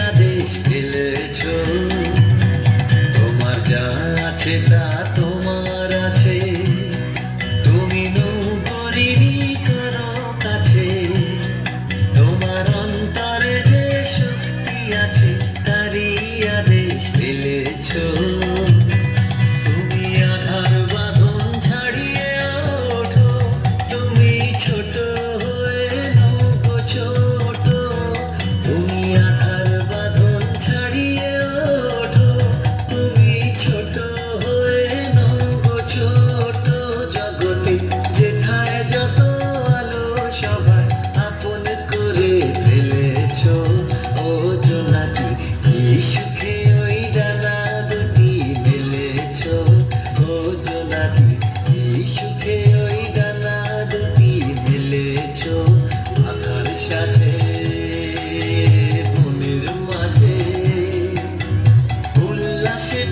আদেশ ফেলেছো। তোমার যা আছে তা তোমার আছে, তুমি নৌকরিনি করো কাছে। তোমার অন্তরে যে শক্তি আছে তারই আদেশ ফেলেছো। তুমি আধার বাঁধন ছাড়িয়ে ওঠো, তুমি ছোট হয়ে নৌকো ছোট। তুমি আধার বাঁধন ছাড়িয়ে ওঠো, তুমি ছোট হয়ে নৌকো ছোট। জগতে যেথায় যত আলো সবাই আপন করে ফেলেছো। ও জোনাকি কি সুখে ওই ডানা দুটি মেলেছো। ও জোনাকি কি সুখে ওই ডানা দুটি মেলেছো। আধার সাজে বনের মাঝে উল্লাসে